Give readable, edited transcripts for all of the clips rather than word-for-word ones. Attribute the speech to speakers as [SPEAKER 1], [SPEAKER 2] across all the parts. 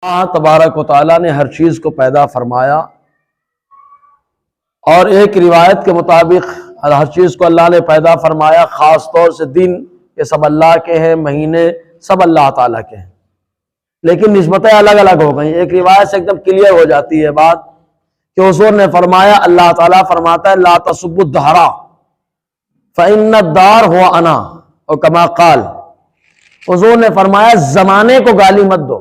[SPEAKER 1] اللہ تبارک و تعالیٰ نے ہر چیز کو پیدا فرمایا، اور ایک روایت کے مطابق ہر چیز کو اللہ نے پیدا فرمایا، خاص طور سے دن یہ سب اللہ کے ہیں، مہینے سب اللہ تعالیٰ کے ہیں، لیکن نسبتیں الگ الگ ہو گئیں۔ ایک روایت سے ایک دم کلیئر ہو جاتی ہے بات کہ حضور نے فرمایا، اللہ تعالیٰ فرماتا ہے لا تسبوا الدہر فإن الدار هو انا، اور کما قال، حضور نے فرمایا زمانے کو گالی مت دو۔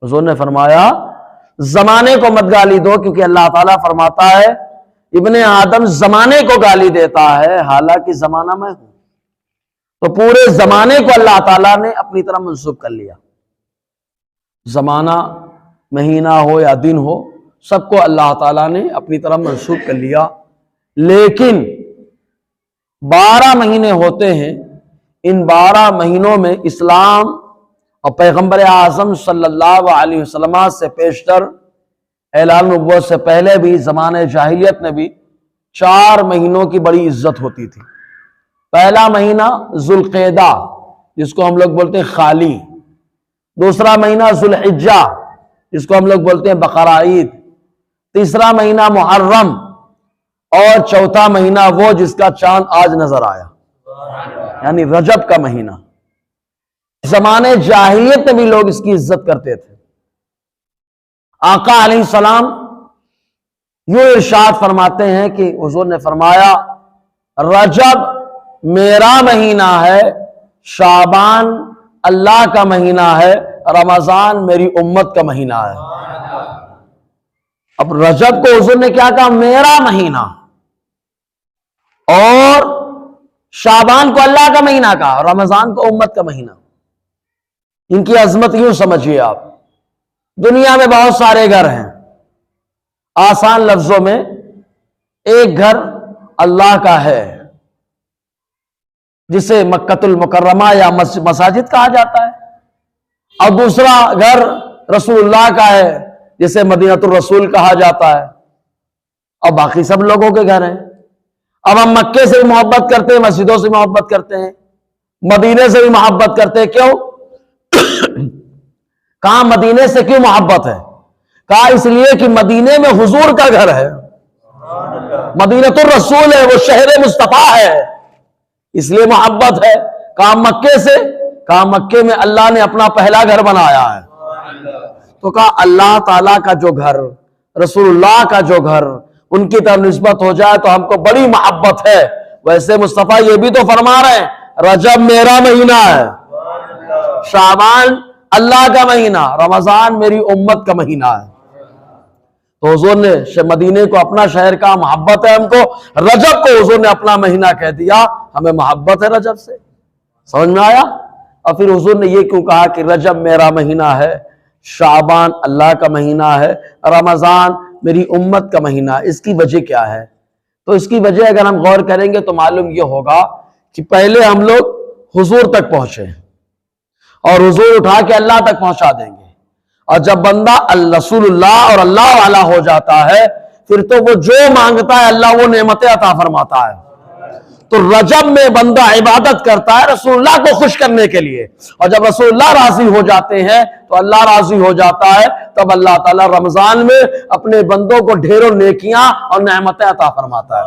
[SPEAKER 1] حضور نے فرمایا زمانے کو مت گالی دو، کیونکہ اللہ تعالیٰ فرماتا ہے ابن آدم زمانے کو گالی دیتا ہے حالانکہ زمانہ میں ہوں۔ تو پورے زمانے کو اللہ تعالیٰ نے اپنی طرح منسوب کر لیا، زمانہ مہینہ ہو یا دن ہو سب کو اللہ تعالیٰ نے اپنی طرح منسوب کر لیا۔ لیکن 12 مہینے ہوتے ہیں، ان 12 مہینوں میں اسلام اور پیغمبر اعظم صلی اللہ علیہ وسلم سے پیشتر اعلان نبوت سے پہلے بھی زمانہ جاہلیت میں بھی 4 مہینوں کی بڑی عزت ہوتی تھی۔ پہلا مہینہ ذوالقعدہ جس کو ہم لوگ بولتے ہیں خالی، دوسرا مہینہ ذوالحجہ جس کو ہم لوگ بولتے ہیں بقرہ عید، تیسرا مہینہ محرم، اور چوتھا مہینہ وہ جس کا چاند آج نظر آیا یعنی رجب کا مہینہ۔ زمانے جاہلیت میں بھی لوگ اس کی عزت کرتے تھے۔ آقا علیہ السلام یوں ارشاد فرماتے ہیں کہ حضور نے فرمایا رجب میرا مہینہ ہے، شعبان اللہ کا مہینہ ہے، رمضان میری امت کا مہینہ ہے۔ اب رجب کو حضور نے کیا کہا؟ میرا مہینہ، اور شعبان کو اللہ کا مہینہ کہا، رمضان کو امت کا مہینہ۔ ان کی عظمت یوں سمجھیے آپ، دنیا میں بہت سارے گھر ہیں، آسان لفظوں میں ایک گھر اللہ کا ہے جسے مکۃ المکرمہ یا مساجد کہا جاتا ہے، اور دوسرا گھر رسول اللہ کا ہے جسے مدینۃ الرسول کہا جاتا ہے، اور باقی سب لوگوں کے گھر ہیں۔ اب ہم مکے سے بھی محبت کرتے ہیں، مسجدوں سے محبت کرتے ہیں، مدینے سے بھی محبت کرتے ہیں، کیوں؟ کہاں مدینے سے کیوں محبت ہے؟ کہا اس لیے کہ مدینے میں حضور کا گھر ہے، مدینۃ الرسول ہے، وہ شہر مصطفیٰ ہے، اس لیے محبت ہے۔ کہا مکے سے؟ کہا مکے میں اللہ نے اپنا پہلا گھر بنایا ہے۔ تو کہا اللہ تعالیٰ کا جو گھر، رسول اللہ کا جو گھر، ان کی طرف نسبت ہو جائے تو ہم کو بڑی محبت ہے۔ ویسے مصطفیٰ یہ بھی تو فرما رہے ہیں رجب میرا مہینہ ہے، شعبان اللہ کا مہینہ، رمضان میری امت کا مہینہ ہے۔ تو حضور نے مدینے کو اپنا شہر کا محبت ہے ہم کو، رجب کو حضور نے اپنا مہینہ کہہ دیا، ہمیں محبت ہے رجب سے۔ سمجھ میں آیا؟ اور پھر حضور نے یہ کیوں کہا کہ رجب میرا مہینہ ہے، شعبان اللہ کا مہینہ ہے، رمضان میری امت کا مہینہ؟ اس کی وجہ کیا ہے؟ تو اس کی وجہ اگر ہم غور کریں گے تو معلوم یہ ہوگا کہ پہلے ہم لوگ حضور تک پہنچے اور حضور اٹھا کے اللہ تک پہنچا دیں گے، اور جب بندہ رسول اللہ اور اللہ والا ہو جاتا ہے پھر تو وہ جو مانگتا ہے اللہ وہ نعمتیں عطا فرماتا ہے۔ تو رجب میں بندہ عبادت کرتا ہے رسول اللہ کو خوش کرنے کے لیے، اور جب رسول اللہ راضی ہو جاتے ہیں تو اللہ راضی ہو جاتا ہے، تب اللہ تعالیٰ رمضان میں اپنے بندوں کو ڈھیروں نیکیاں اور نعمتیں عطا فرماتا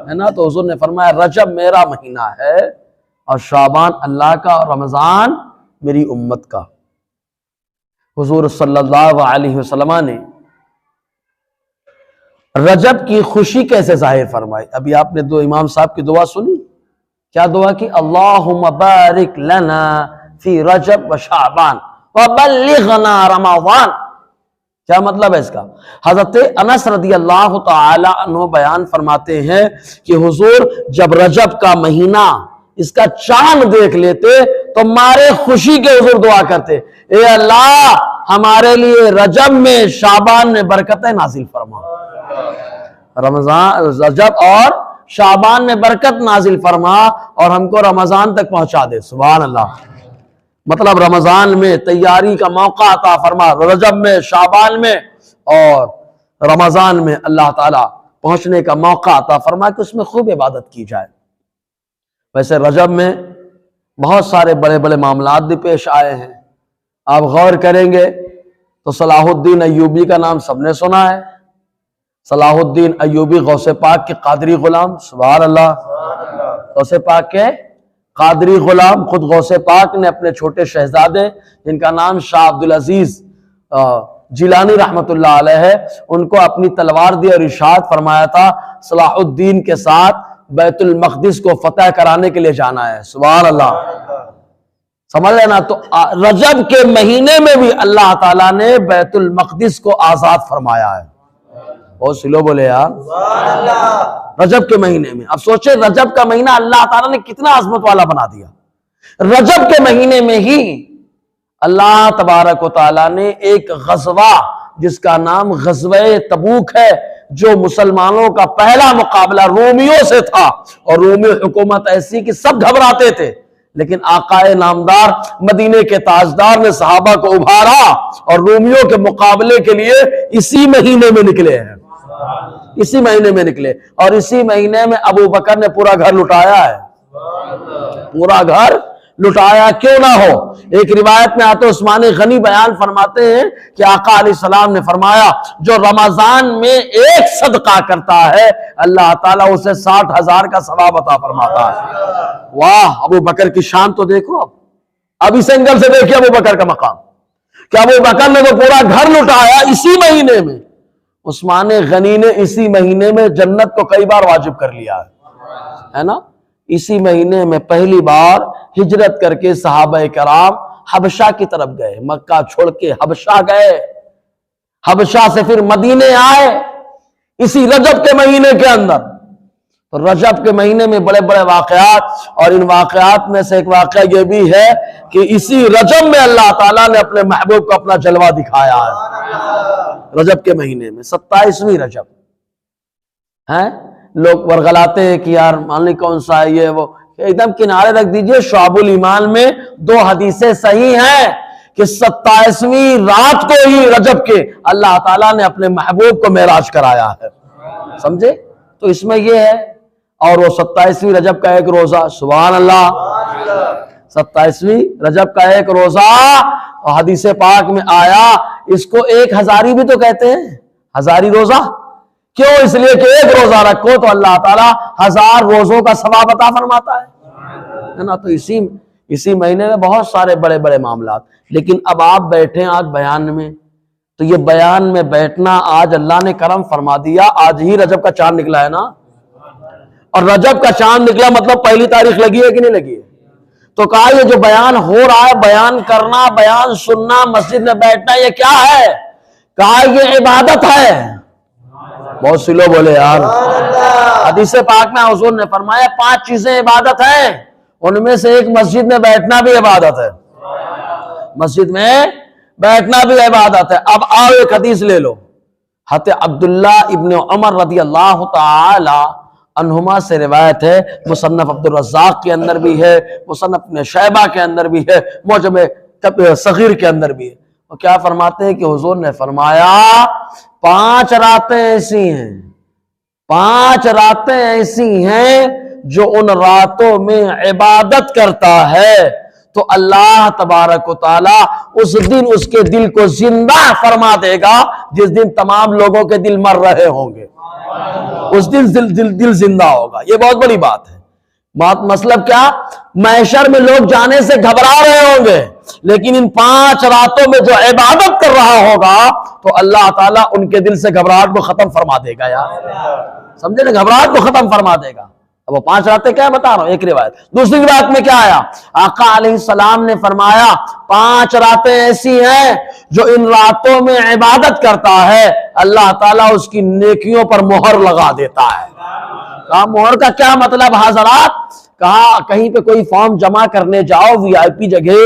[SPEAKER 1] ہے نا۔ تو حضور نے فرمایا رجب میرا مہینہ ہے، اور شعبان اللہ کا، اور رمضان میری امت کا۔ حضور صلی اللہ علیہ وسلم نے رجب کی خوشی کیسے ظاہر فرمائی؟ ابھی آپ نے امام صاحب کی دعا سنی، کیا دعا کی؟ اللہم بارک لنا فی رجب و شعبان وبلغنا رمضان۔ کیا مطلب ہے اس کا؟ حضرت انس رضی اللہ تعالی عنہ بیان فرماتے ہیں کہ حضور جب رجب کا مہینہ اس کا چاند دیکھ لیتے تو مارے خوشی کے حضور دعا کرتے، اے اللہ ہمارے لیے رجب میں شعبان میں برکتیں نازل فرما، رمضان رجب اور شعبان میں برکت نازل فرما اور ہم کو رمضان تک پہنچا دے۔ سبحان اللہ، مطلب رمضان میں تیاری کا موقع عطا فرما، رجب میں، شعبان میں اور رمضان میں اللہ تعالیٰ پہنچنے کا موقع عطا فرما کہ اس میں خوب عبادت کی جائے۔ ویسے رجب میں بہت سارے بڑے بڑے معاملات بھی پیش آئے ہیں۔ آپ غور کریں گے تو صلاح الدین ایوبی کا نام سب نے سنا ہے. صلاح الدین ایوبی غوث پاک کے قادری غلام، سبحان اللہ، غوث پاک کے قادری غلام. خود غوث پاک نے اپنے چھوٹے شہزادے جن کا نام شاہ عبدالعزیز جیلانی رحمت اللہ علیہ ہے، ان کو اپنی تلوار دی اور ارشاد فرمایا تھا صلاح الدین کے ساتھ بیت المقدس کو فتح کرانے کے لیے جانا ہے. سبحان اللہ، سمجھ لینا. تو رجب کے مہینے میں بھی اللہ تعالیٰ نے بیت المقدس کو آزاد فرمایا ہے. بہت سلو بولے یار، رجب کے مہینے میں. اب سوچے رجب کا مہینہ اللہ تعالیٰ نے کتنا عظمت والا بنا دیا. رجب کے مہینے میں ہی اللہ تبارک و تعالیٰ نے ایک غزوہ جس کا نام غزوہ تبوک ہے، جو مسلمانوں کا پہلا مقابلہ رومیوں سے تھا، اور رومی حکومت ایسی کہ سب گھبراتے تھے، لیکن آقا نامدار مدینے کے تاجدار نے صحابہ کو ابھارا اور رومیوں کے مقابلے کے لیے اسی مہینے میں نکلے ہیں. اسی مہینے میں نکلے، اور اسی مہینے میں ابو بکر نے پورا گھر لٹایا ہے. پورا گھر لٹایا کیوں نہ ہو. ایک روایت میں آتے عثمان غنی بیان فرماتے ہیں کہ آقا علیہ السلام نے فرمایا جو رمضان میں ایک صدقہ کرتا ہے اللہ تعالیٰ اسے 60,000 کا ثواب عطا فرماتا ہے. واہ، ابو بکر کی شان تو دیکھو. اب اس اینگل سے دیکھیے ابو بکر کا مقام کہ ابو بکر نے تو پورا گھر لٹایا اسی مہینے میں. عثمان غنی نے اسی مہینے میں جنت کو کئی بار واجب کر لیا ہے نا. اسی مہینے میں پہلی بار ہجرت کر کے صحابہ کرام حبشہ کی طرف گئے. مکہ چھوڑ کے حبشہ گئے، حبشہ سے پھر مدینے آئے اسی رجب کے مہینے کے اندر. تو رجب کے مہینے میں بڑے بڑے واقعات، اور ان واقعات میں سے ایک واقعہ یہ بھی ہے کہ اسی رجب میں اللہ تعالیٰ نے اپنے محبوب کو اپنا جلوہ دکھایا ہے. رجب کے مہینے میں 27ویں رجب ہے. لوگ ورغلاتے ہیں کہ یار مان لی کون سا ہے یہ وہ، ایک دم کنارے رکھ دیجئے. شعب الایمان میں 2 حدیثیں صحیح ہیں کہ 27ویں رات کو ہی رجب کے اللہ تعالیٰ نے اپنے محبوب کو معراج کرایا ہے. سمجھے؟ تو اس میں یہ ہے. اور وہ 27ویں رجب کا ایک روزہ، سبحان اللہ، 27ویں رجب کا ایک روزہ حدیث پاک میں آیا. اس کو 1 ہزاری بھی تو کہتے ہیں، ہزاری روزہ. کیوں؟ اس لیے کہ ایک روزہ رکھو تو اللہ تعالیٰ 1000 روزوں کا ثواب عطا فرماتا ہے نا. تو اسی مہینے میں بہت سارے بڑے بڑے معاملات. لیکن اب آپ بیٹھیں آج بیان میں، تو یہ بیان میں بیٹھنا آج اللہ نے کرم فرما دیا. آج ہی رجب کا چاند نکلا ہے نا، اور رجب کا چاند نکلا مطلب پہلی تاریخ لگی ہے کہ نہیں لگی ہے. تو کہا یہ جو بیان ہو رہا ہے، بیان کرنا، بیان سننا، مسجد میں بیٹھنا، یہ کیا ہے؟ کہا یہ عبادت ہے. بہت سی لوگ بولے یار. حدیث پاک میں حضور نے فرمایا 5 چیزیں عبادت ہیں، ان میں سے ایک مسجد میں بیٹھنا بھی عبادت ہے. مسجد میں بیٹھنا بھی عبادت ہے. اب آؤ ایک حدیث لے لو. حضرت عبداللہ ابن عمر رضی اللہ تعالی عنہما سے روایت ہے، مصنف عبد الرزاق کے اندر بھی ہے، مصنف ابن شیبہ کے اندر بھی ہے، معجم صغیر کے اندر بھی ہے. اور کیا فرماتے ہیں کہ حضور نے فرمایا 5 راتیں ایسی ہیں، 5 راتیں ایسی ہیں جو ان راتوں میں عبادت کرتا ہے تو اللہ تبارک و تعالی اس دن اس کے دل کو زندہ فرما دے گا جس دن تمام لوگوں کے دل مر رہے ہوں گے. اس دن دل زندہ ہوگا. یہ بہت بڑی بات ہے. مطلب کیا؟ محشر میں لوگ جانے سے گھبرا رہے ہوں گے، لیکن ان 5 راتوں میں جو عبادت کر رہا ہوگا تو اللہ تعالیٰ ان کے دل سے گھبراہٹ کو ختم فرما دے گا. یار سمجھے نا، گھبراہٹ کو ختم فرما دے گا. اب وہ 5 راتیں کیا بتا رہا ہوں، ایک روایت. دوسری روایت میں کیا آیا؟ آقا علیہ السلام نے فرمایا 5 راتیں ایسی ہیں جو ان راتوں میں عبادت کرتا ہے اللہ تعالیٰ اس کی نیکیوں پر مہر لگا دیتا ہے. کہا مہر کا کیا مطلب حضرات؟ کہا کہیں پہ کوئی فارم جمع کرنے جاؤ وی آئی پی جگہ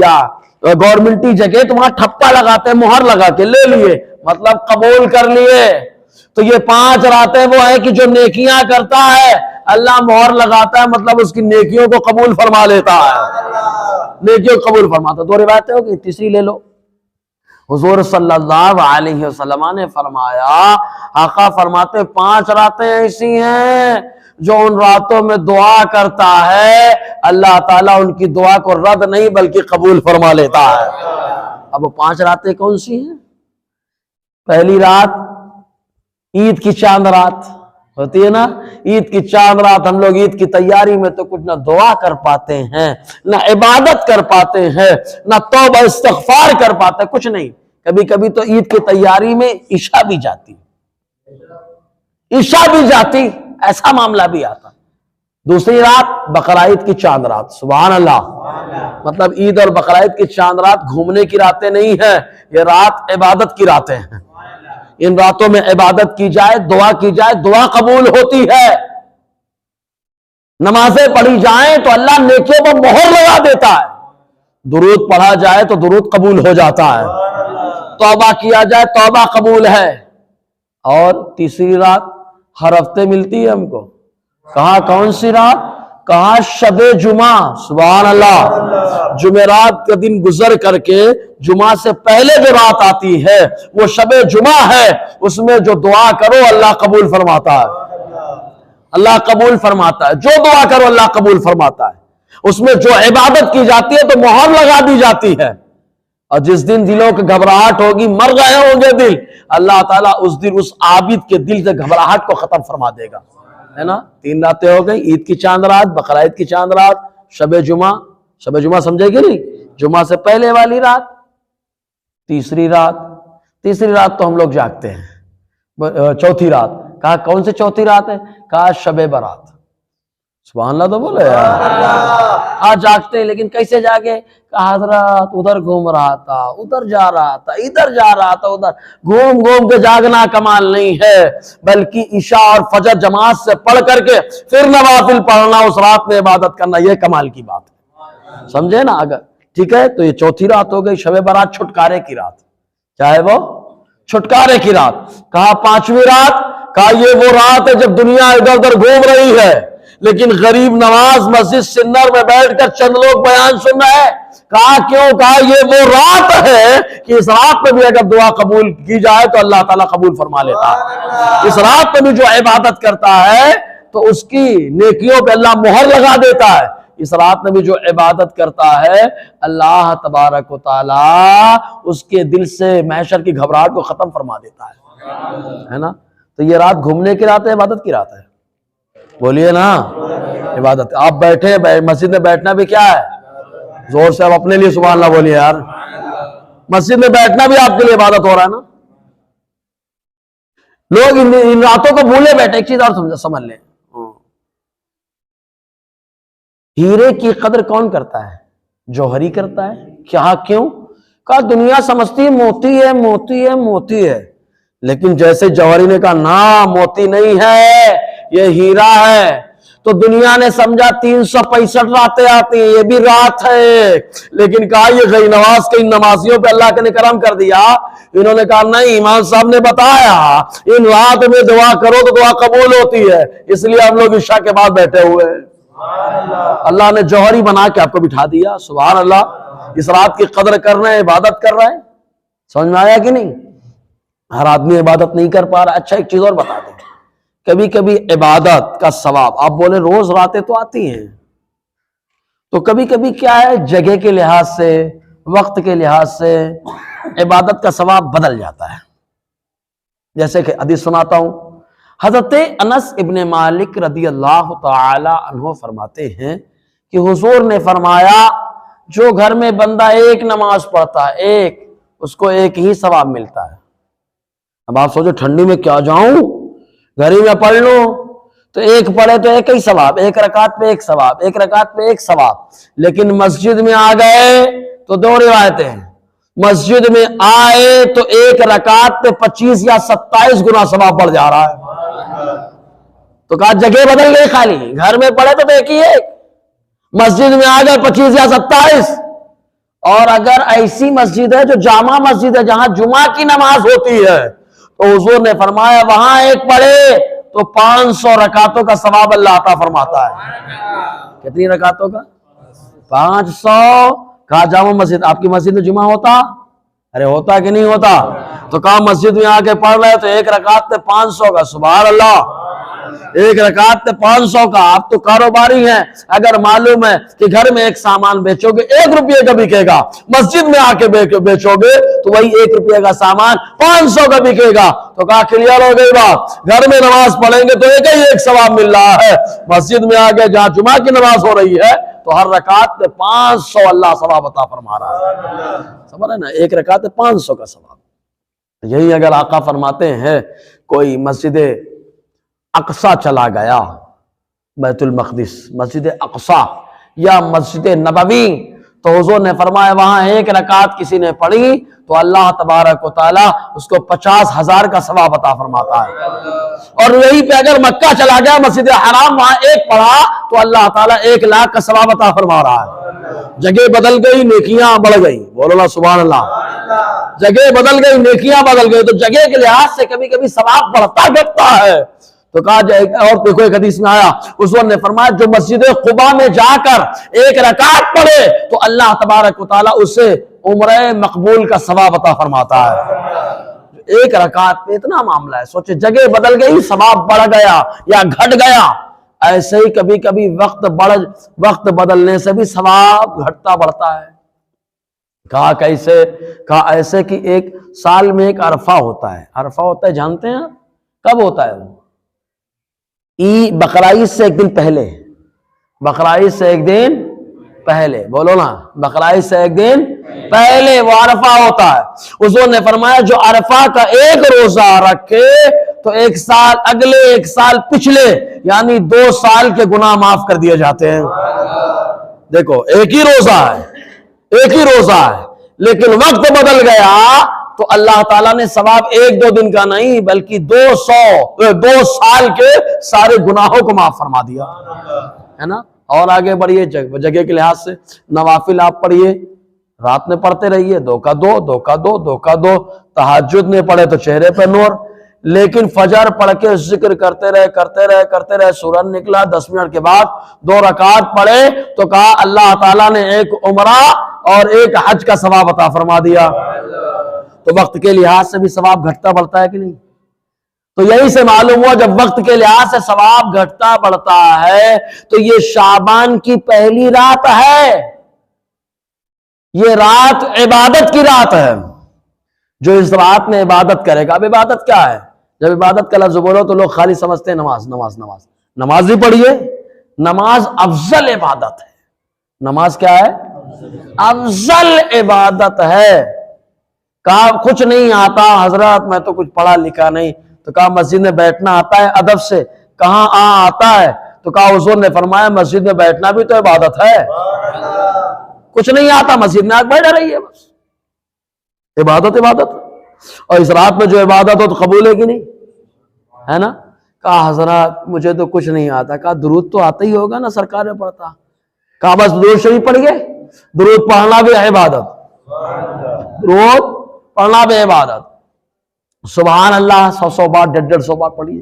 [SPEAKER 1] یا گورنمنٹی جگہ، تو وہاں ٹھپا لگاتے ہیں، مہر لگا کے لے لیے، مطلب قبول کر لیے. تو یہ 5 راتیں وہ ہیں کہ جو نیکیاں کرتا ہے اللہ مہر لگاتا ہے، مطلب اس کی نیکیوں کو قبول فرما لیتا ہے، نیکیوں کو قبول فرماتا. 2 روایتیں ہو گئی، تیسری لے لو. حضور صلی اللہ علیہ وسلم نے فرمایا، آقا فرماتے 5 راتیں ایسی ہیں جو ان راتوں میں دعا کرتا ہے اللہ تعالیٰ ان کی دعا کو رد نہیں بلکہ قبول فرما لیتا ہے. اب وہ 5 راتیں کون سی ہیں؟ پہلی رات عید کی چاند رات ہوتی ہے نا، عید کی چاند رات ہم لوگ عید کی تیاری میں تو کچھ نہ دعا کر پاتے ہیں، نہ عبادت کر پاتے ہیں، نہ توبہ استغفار کر پاتے ہیں، کچھ نہیں۔ کبھی کبھی تو عید کی تیاری میں عشاء بھی جاتی، ایسا معاملہ بھی آتا۔ دوسری رات بقرعید کی چاند رات، سبحان اللہ، مطلب عید اور بقرعید کی چاند رات گھومنے کی راتیں نہیں ہیں، یہ رات عبادت کی راتیں ہیں۔ ان راتوں میں عبادت کی جائے، دعا کی جائے، دعا قبول ہوتی ہے، نمازیں پڑھی جائیں تو اللہ نیکیوں پر مہر لگا دیتا ہے، درود پڑھا جائے تو درود قبول ہو جاتا ہے، توبہ کیا جائے توبہ قبول ہے۔ اور تیسری رات ہر ہفتے ملتی ہے ہم کو، کہاں کون سی رات؟ کہاں شب جمعہ، سبحان اللہ، جمعرات کا دن گزر کر کے جمعہ سے پہلے جو رات آتی ہے وہ شب جمعہ ہے، اس میں جو دعا کرو اللہ قبول فرماتا ہے، اللہ قبول فرماتا ہے، جو دعا کرو اللہ قبول فرماتا ہے، اس میں جو عبادت کی جاتی ہے تو مہر لگا دی جاتی ہے، اور جس دن دلوں کی گھبراہٹ ہوگی، مر گئے ہوں گے دل، اللہ تعالیٰ اس دن اس عابد کے دل سے گھبراہٹ کو ختم فرما دے گا، ہے نا۔ 3 راتیں ہو گئی، عید کی چاند رات، بقرعید کی چاند رات، شب جمعہ، شب جمعہ سمجھے گی نہیں، جمعہ سے پہلے والی رات، تیسری رات تو ہم لوگ جاگتے ہیں، چوتھی رات، کہا کون سے چوتھی رات ہے؟ کہا شب برات، سبحان اللہ تو بولے یار، آج جاگتے ہیں لیکن کیسے جاگے؟ کہا حضرات ادھر گھوم رہا تھا، ادھر جا رہا تھا، ادھر جا رہا تھا، ادھر گھوم گھوم کے جاگنا کمال نہیں ہے، بلکہ عشاء اور فجر جماعت سے پڑھ کر کے پھر نوافل پڑھنا، اس رات میں عبادت کرنا، یہ کمال کی بات ہے، سمجھے نا۔ اگر ٹھیک ہے تو یہ چوتھی رات ہو گئی، شب برات چھٹکارے کی رات، چاہے وہ چھٹکارے کی رات۔ کہا 5ویں رات، کہا یہ وہ رات ہے جب دنیا ادھر ادھر گھوم رہی ہے لیکن غریب نواز مسجد سنر میں بیٹھ کر چند لوگ بیان سن رہے ہیں۔ کہا کیوں؟ کہا یہ وہ رات ہے کہ اس رات میں بھی اگر دعا قبول کی جائے تو اللہ تعالیٰ قبول فرما لیتا ہے، اس رات میں بھی جو عبادت کرتا ہے تو اس کی نیکیوں پہ اللہ مہر لگا دیتا ہے، اس رات میں بھی جو عبادت کرتا ہے اللہ تبارک و تعالیٰ اس کے دل سے محشر کی گھبراہٹ کو ختم فرما دیتا ہے نا۔ تو یہ رات گھومنے کی رات ہے، عبادت کی رات ہے، بولیے نا، عبادت۔ آپ بیٹھے مسجد میں بیٹھنا بھی کیا ہے؟ زور سے آپ اپنے لیے سبحان اللہ بولیے یار، مسجد میں بیٹھنا بھی آپ کے لیے عبادت ہو رہا ہے نا۔ لوگ ان راتوں کو بھولے بیٹھے۔ ایک چیز اور سمجھ لیں، ہیرے کی قدر کون کرتا ہے؟ جوہری کرتا ہے۔ کیا کیوں؟ کہا دنیا سمجھتی ہے موتی ہے، موتی ہے، موتی ہے، لیکن جیسے جوہری نے کہا نا موتی نہیں ہے یہ ہیرا ہے، تو دنیا نے سمجھا 365 راتیں آتی ہیں، یہ بھی رات ہے، لیکن کہا یہ غیر نواز کے ان نمازیوں پہ اللہ نے کرم کر دیا، انہوں نے کہا نہیں، امام صاحب نے بتایا ان رات میں دعا کرو تو دعا قبول ہوتی ہے، اس لیے ہم لوگ عشاء کے بعد بیٹھے ہوئے ہیں۔ اللہ نے جوہری بنا کے آپ کو بٹھا دیا، سبحان اللہ، اس رات کی قدر کر رہے ہیں، عبادت کر رہے ہیں، سمجھ میں آیا کہ نہیں؟ ہر آدمی عبادت نہیں کر پا رہا۔ اچھا ایک چیز اور بتا دیں، کبھی کبھی عبادت کا ثواب، آپ بولے روز راتیں تو آتی ہیں، تو کبھی کبھی کیا ہے جگہ کے لحاظ سے، وقت کے لحاظ سے عبادت کا ثواب بدل جاتا ہے۔ جیسے کہ حدیث سناتا ہوں، حضرت انس ابن مالک رضی اللہ تعالی عنہ فرماتے ہیں کہ حضور نے فرمایا جو گھر میں بندہ ایک نماز پڑھتا ہے، ایک، اس کو ایک ہی ثواب ملتا ہے۔ اب آپ سوچو ٹھنڈی میں کیا جاؤں، گھر ہی میں پڑھ لوں، تو ایک پڑھے تو ایک ہی ثواب، ایک رکعت پہ ایک ثواب، ایک رکعت پہ ایک ثواب۔ لیکن مسجد میں آ گئے تو 2 روایتیں ہیں، مسجد میں آئے تو ایک رکعت پہ 25 یا 27 گنا ثواب بڑھ جا رہا ہے۔ تو کہا جگہ بدل گئی، خالی گھر میں پڑھے تو ایک ہی ایک، مسجد میں آ گئے 25 یا 27۔ اور اگر ایسی مسجد ہے جو جامع مسجد ہے جہاں جمعہ کی نماز ہوتی ہے تو حضور نے فرمایا وہاں ایک پڑھے تو 500 رکعتوں کا ثواب اللہ عطا فرماتا ہے۔ کتنی رکعتوں کا؟ 500۔ کہا جامع مسجد، آپ کی مسجد میں جمعہ ہوتا؟ ارے ہوتا کہ نہیں ہوتا؟ تو کہا مسجد میں آ کے پڑھ رہے تو ایک رکعت پہ 500 کا، سبحان اللہ، ایک رکعت پہ 500 کا. آپ تو کاروباری ہیں, اگر معلوم ہے کہ گھر میں ایک سامان بیچو گے 1 روپے کا بکے گا, مسجد میں آ کے بیچو گے تو وہی 1 روپے کا سامان 500 کا بکے گا. تو کہا کلیئر ہو گئی بات. گھر میں نماز پڑھیں گے تو ایک ہی ایک ثواب مل رہا ہے, مسجد میں آ کے جہاں جمعہ کی نماز ہو رہی ہے تو ہر رکعت پہ 500 اللہ ثواب عطا فرما رہا ہے. سمجھ رہے نا, ایک رکعت پہ 500 کا ثواب. یہی اگر آقا فرماتے ہیں کوئی مسجد اقصی چلا گیا, بیت المقدس, مسجد اقصی یا مسجد نبوی, تو حضور نے فرمایا وہاں ایک رکعت کسی نے پڑھی تو اللہ تبارک و تعالیٰ اس کو 50,000 کا ثواب عطا فرماتا ہے. اور یہی پہ اگر مکہ چلا گیا مسجد حرام, وہاں ایک پڑھا تو اللہ تعالیٰ 1,00,000 کا ثواب عطا فرما رہا ہے. جگہ بدل گئی, نیکیاں بڑھ گئی. بولو نا سبحان اللہ. جگہ بدل گئی, نیکیاں بدل گئی, تو جگہ کے لحاظ سے کبھی کبھی ثواب بڑھتا گھٹتا ہے. تو کہا جائے, اور دیکھو ایک حدیث میں آیا, حضور نے فرمایا جو مسجد قباء میں جا کر ایک رکعت پڑھے تو اللہ تبارک و تعالیٰ اسے عمرہ مقبول کا ثواب عطا فرماتا ہے. ایک رکعت پہ اتنا معاملہ ہے. سوچے جگہ بدل گئی, ثواب بڑھ گیا یا گھٹ گیا. ایسے ہی کبھی کبھی وقت بدلنے سے بھی ثواب گھٹتا بڑھتا ہے. کہا کیسے؟ کہا ایسے کہ ایک سال میں ایک عرفہ ہوتا ہے. عرفہ ہوتا ہے جانتے ہیں کب ہوتا ہے؟ وہ بقرعید سے 1 دن پہلے. بقرعید سے 1 دن پہلے, بولو نا, بقرعید سے 1 دن پہلے وہ عرفہ ہوتا ہے. حضور نے فرمایا جو عرفہ کا ایک روزہ رکھے تو 1 سال اگلے 1 سال پچھلے یعنی 2 سال کے گناہ معاف کر دیے جاتے ہیں. دیکھو ایک ہی روزہ ہے لیکن وقت بدل گیا تو اللہ تعالیٰ نے ثواب 1-2 دن کا نہیں بلکہ 2 سال کے سارے گناہوں کو معاف فرما دیا ہے نا. اور آگے بڑھیے, جگہ کے لحاظ سے نوافل آپ پڑھیے, رات میں پڑھتے رہیے, 2 کا 2, تہجد میں پڑھے تو چہرے پہ نور, لیکن فجر پڑھ کے ذکر کرتے رہے, سورج نکلا 10 منٹ کے بعد 2 رکعت پڑھے تو کہا اللہ تعالیٰ نے 1 عمرہ اور 1 حج کا ثواب عطا فرما دیا. تو وقت کے لحاظ سے بھی ثواب گھٹتا بڑھتا ہے کہ نہیں؟ تو یہی سے معلوم ہوا جب وقت کے لحاظ سے ثواب گھٹتا بڑھتا ہے تو یہ شعبان کی پہلی رات ہے, یہ رات عبادت کی رات ہے. جو اس رات میں عبادت کرے گا, اب عبادت کیا ہے؟ جب عبادت کا لفظ بولو تو لوگ خالی سمجھتے ہیں نماز ہی پڑھیے. نماز افضل عبادت ہے. نماز کیا ہے؟ افضل عبادت ہے. کہا کچھ نہیں آتا حضرت, میں تو کچھ پڑھا لکھا نہیں. تو کہا مسجد میں بیٹھنا آتا ہے ادب سے؟ کہاں آتا ہے؟ تو کہا حضور نے فرمایا مسجد میں بیٹھنا بھی تو عبادت ہے. کچھ نہیں آتا مسجد میں آ کے بیٹھا رہی ہے, بس عبادت. اور اس رات میں جو عبادت ہو تو قبول ہے کہ نہیں, ہے نا. کہا حضرت مجھے تو کچھ نہیں آتا. کہا درود تو آتا ہی ہوگا نا, سرکار نے پڑھتا. کہا بس درود شریف پڑھیے, درود پڑھنا بھی عبادت, درود پڑھنا بھی عبادت. سبحان اللہ 100 بار 150 بار پڑھیے,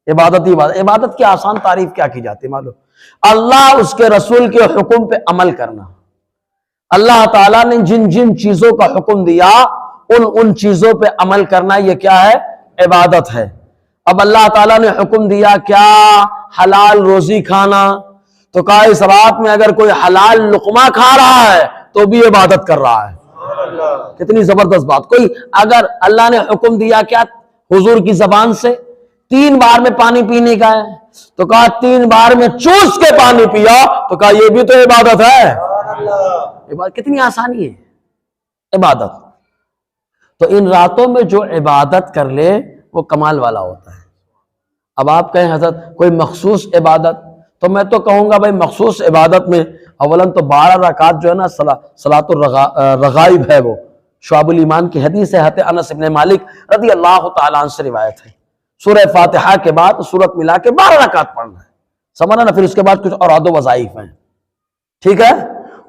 [SPEAKER 1] عبادت ہی عبادت. عبادت کی آسان تعریف کیا کی جاتی معلوم؟ اللہ اس کے رسول کے حکم پہ عمل کرنا. اللہ تعالیٰ نے جن جن چیزوں کا حکم دیا ان چیزوں پہ عمل کرنا, یہ کیا ہے؟ عبادت ہے. اب اللہ تعالیٰ نے حکم دیا کیا؟ حلال روزی کھانا. تو کہا اس رات میں اگر کوئی حلال لقمہ کھا رہا ہے تو بھی عبادت کر رہا ہے. کتنی زبردست بات. کوئی اگر اللہ نے حکم دیا کیا حضور کی زبان سے 3 بار میں پانی پینے کا ہے تو کہا 3 بار میں چوس کے پانی پیا تو کہا یہ بھی تو عبادت ہے. کتنی آسانی ہے عبادت. تو ان راتوں میں جو عبادت کر لے وہ کمال والا ہوتا ہے. اب آپ کہیں حضرت کوئی مخصوص عبادت, تو میں تو کہوں گا بھائی مخصوص عبادت میں اولاً تو 12 رکعت جو ہے نا صلاۃ الرغائب ہے, وہ شعب الایمان کی حدیث ہے, حضرت انس بن مالک رضی اللہ تعالیٰ عنہ سے روایت ہے. سورہ فاتحہ کے بعد سورت ملا کے 12 رکعت پڑھنا ہے, سمجھنا نا. پھر اس کے بعد کچھ اوراد و وظائف ہیں, ٹھیک ہے.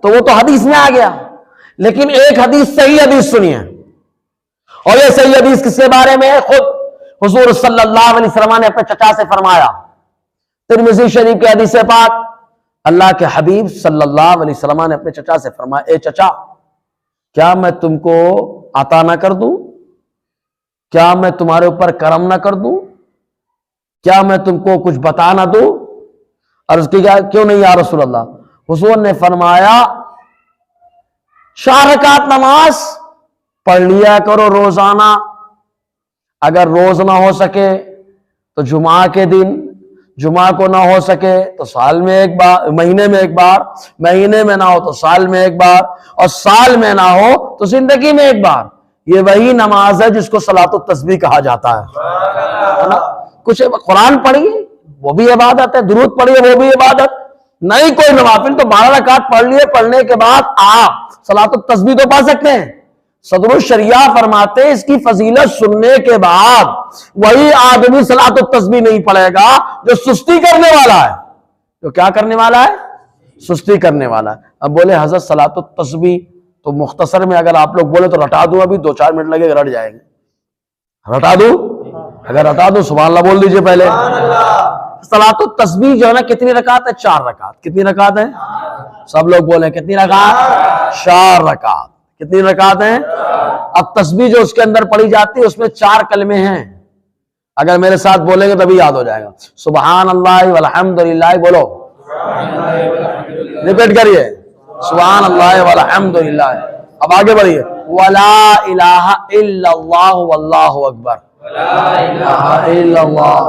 [SPEAKER 1] تو وہ تو حدیث میں آ گیا, لیکن ایک حدیث صحیح حدیث سنیے, اور یہ صحیح حدیث کس کے بارے میں ہے؟ خود حضور صلی اللہ علیہ وسلم نے اپنے چچا سے فرمایا. ترمذی شریف کے حدیث پاک, اللہ کے حبیب صلی اللہ علیہ وسلم نے اپنے چچا سے فرمایا, اے چچا کیا میں تم کو عطا نہ کر دوں؟ کیا میں تمہارے اوپر کرم نہ کر دوں؟ کیا میں تم کو کچھ بتا نہ دوں؟ عرض کی کیوں نہیں یا رسول اللہ؟ حضور نے فرمایا 4 رکعت نماز پڑھ لیا کرو روزانہ، اگر روز نہ ہو سکے تو جمعہ کے دن، جمعہ کو نہ ہو سکے تو سال میں ایک بار، مہینے میں ایک بار، مہینے میں نہ ہو تو سال میں ایک بار، اور سال میں نہ ہو تو زندگی میں ایک بار۔ یہ وہی نماز ہے جس کو صلاۃ التسبیح کہا جاتا ہے نا؟ کچھ قرآن پڑھیے وہ بھی عبادت ہے، درود پڑھیے وہ بھی عبادت، نہیں کوئی نوافل تو 12 رکعت پڑھ لیے، پڑھنے کے بعد آپ صلاۃ التسبیح تو پڑھ سکتے ہیں۔ صدر الشریعہ فرماتے ہیں اس کی فضیلت سننے کے بعد وہی آدمی صلاۃ التسبیح نہیں پڑھے گا جو سستی کرنے والا ہے۔ جو کیا کرنے والا ہے؟ سستی کرنے والا ہے۔ اب بولے حضرت صلاۃ التسبیح تو مختصر میں اگر آپ لوگ بولے تو رٹا دوں، ابھی 2-4 منٹ لگے گا، رٹ جائیں گے۔ رٹا دوں؟ اگر رٹا دوں سبحان اللہ بول دیجئے پہلے۔ صلاۃ التسبیح جو ہے نا کتنی رکعت ہے؟ 4 رکعت۔ کتنی رکعت ہے؟ سب لوگ بولیں کتنی رکعت؟ 4 رکعت۔ کتنی رکعت ہیں؟ اب تسبیح جو اس کے اندر پڑھی جاتی ہے اس میں 4 کلمے ہیں، اگر میرے ساتھ بولیں گے تبھی یاد ہو جائے گا۔ سبحان اللہ والحمدللہ، بولو، ریپیٹ کریے، سبحان اللہ والحمدللہ۔ اب آگے بڑھیے، ولا الہ الا اللہ واللہ اکبر، لا الہ الا اللہ۔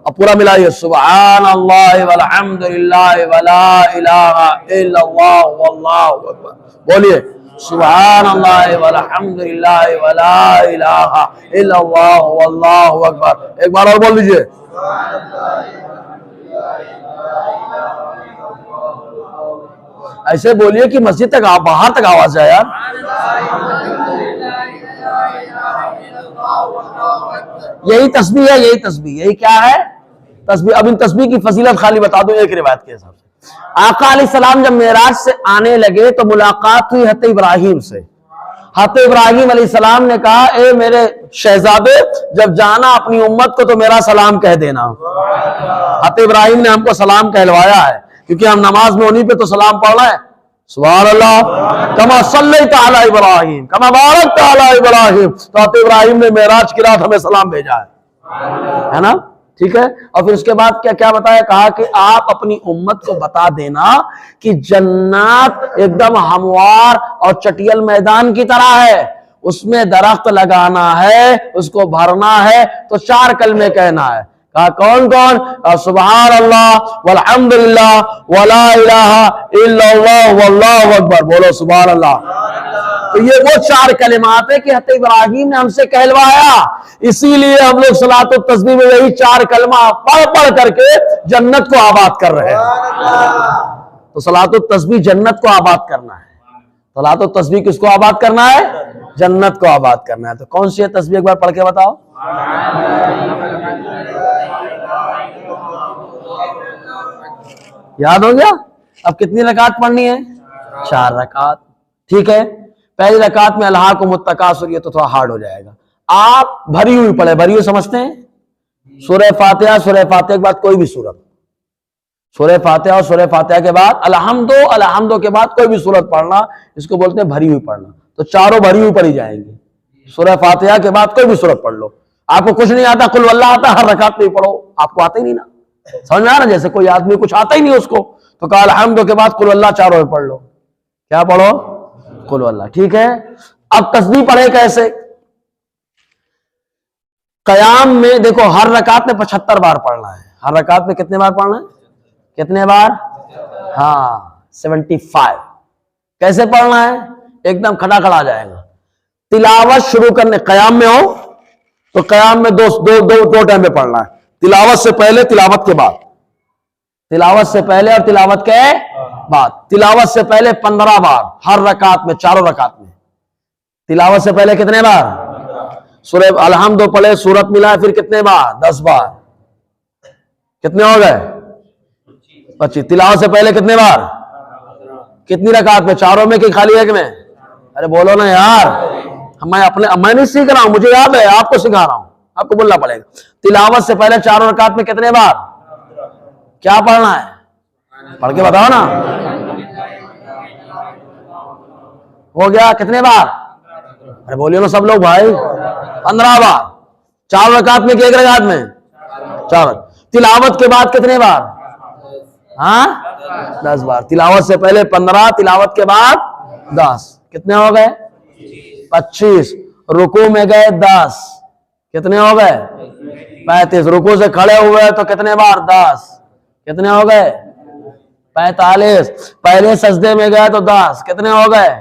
[SPEAKER 1] اب پورا ملائیے، سبحان اللہ والحمدللہ ولا الہ الا اللہ واللہ اکبر۔ بولیے، سبحان اللہ والحمدللہ ولا الہ الا اللہ واللہ اکبر۔ ایک بار اور بول دیجئے، ایسے بولیے کہ مسجد تک باہر تک آواز ہے یار۔ یہی تسبیح ہے، یہی تسبیح، یہی کیا ہے؟ تسبیح۔ اب ان تسبیح کی فضیلت خالی بتا دوں ایک روایت کے حساب سے۔ آقا علیہ السلام جب معراج سے آنے لگے تو ملاقات ہوئی حضرت ابراہیم سے۔ حضرت ابراہیم علیہ السلام نے کہا اے میرے شہزادے جب جانا اپنی امت کو تو میرا سلام کہہ دینا۔ حضرت ابراہیم نے ہم کو سلام کہلوایا ہے کیونکہ ہم نماز میں انہیں پہ تو سلام پڑھ رہے ہیں۔ سبحان اللہ، کما صلیت علی ابراہیم کما بارکت علی ابراہیم۔ تو حضرت ابراہیم نے معراج کی رات ہمیں سلام بھیجا ہے نا؟ ٹھیک ہے۔ اور پھر اس کے بعد کیا بتایا؟ کہا کہ آپ اپنی امت کو بتا دینا کہ جنت ایک دم ہموار اور چٹیل میدان کی طرح ہے، اس میں درخت لگانا ہے، اس کو بھرنا ہے، تو 4 کلمے کہنا ہے۔ کہا کون کون؟ سبحان اللہ والحمدللہ ولا الہ الا اللہ واللہ اکبر۔ بولو سبحان اللہ۔ تو یہ وہ 4 کلمات ہیں کہ حضرت ابراہیم نے ہم سے کہلوایا، اسی لیے ہم لوگ صلاۃ التسبیح میں یہی 4 کلمہ پڑھ پڑھ کر کے جنت کو آباد کر رہے ہیں۔ تو صلاۃ التسبیح جنت کو آباد کرنا ہے۔ صلاۃ التسبیح کس کو آباد کرنا ہے؟ جنت کو آباد کرنا ہے۔ تو کون سی ہے تسبیح ایک بار پڑھ کے بتاؤ۔ یاد ہو گیا؟ اب کتنی رکعت پڑھنی ہے؟ 4 رکعت۔ ٹھیک ہے۔ پہلی رکعت میں الہاکم التکاثر، یہ تو تھوڑا ہارڈ ہو جائے گا، آپ بھری ہوئی پڑھے۔ بھری ہوئی سمجھتے ہیں؟ سورہ فاتحہ، سورہ فاتحہ کے بعد کوئی بھی سورت، سورہ فاتحہ اور سورہ فاتحہ کے بعد الحمدو کے بعد کوئی بھی سورت پڑھنا، اس کو بولتے ہیں بھری ہوئی پڑھنا۔ تو چاروں بھری ہوئی پڑھی جائیں گی۔ سورہ فاتحہ کے بعد کوئی بھی سورت پڑھ لو۔ آپ کو کچھ نہیں آتا، قل واللہ آتا، ہر رکعت میں پڑھو۔ آپ کو آتا ہی نہیں نا، سمجھ میں آ رہا؟ جیسے کوئی آدمی کچھ آتا ہی نہیں اس کو، تو کہا الحمدو کے بعد قل واللہ چاروں میں پڑھ لو۔ کیا پڑھو؟ قل واللہ۔ ٹھیک ہے۔ اب تسبیح پڑھے کیسے؟ قیام میں دیکھو ہر رکعت میں 75 بار پڑھنا ہے۔ ہر رکعت میں کتنے بار پڑھنا ہے؟ کتنے بار؟ ہاں 75۔ کیسے پڑھنا ہے؟ ایک دم کھڑا کھڑا آ جائے گا۔ تلاوت شروع کرنے، قیام میں ہو تو قیام میں دو ٹائم میں پڑھنا ہے، تلاوت سے پہلے، تلاوت کے بعد۔ تلاوت سے پہلے اور تلاوت کے بعد۔ تلاوت سے پہلے 15 بار ہر رکعت میں، چاروں رکعت میں۔ تلاوت سے پہلے کتنے بار؟ سورہ الحمدو پڑھے، سورت ملا، پھر کتنے بار؟ 10 بار۔ کتنے ہو گئے؟ 25۔ تلاوت سے پہلے کتنے بار؟ کتنی رکعت میں؟ چاروں میں کہ خالی ایک میں؟ ارے بولو نا یار، میں نہیں سیکھ رہا ہوں، مجھے یاد ہے، آپ کو سکھا رہا ہوں، آپ کو بولنا پڑے گا۔ تلاوت سے پہلے چاروں رکعت میں کتنے بار؟ کیا پڑھنا ہے؟ پڑھ کے بتاؤ نا۔ ہو گیا کتنے بار؟ ارے بولیے نا سب لوگ بھائی، 15 بار۔ 4 رکعت میں کہ ایک رکعت میں؟ 4 تلاوت کے بعد کتنے بار؟ ہاں 10 بار. تلاوت سے پہلے 15, تلاوت کے بعد 10. کتنے ہو گئے؟ 25. رکوع میں گئے 10. کتنے ہو گئے؟ 35. رکوع سے کھڑے ہوئے تو کتنے بار؟ 10. کتنے ہو گئے؟ 45. پہلے سجدے میں گئے تو 10. کتنے ہو گئے؟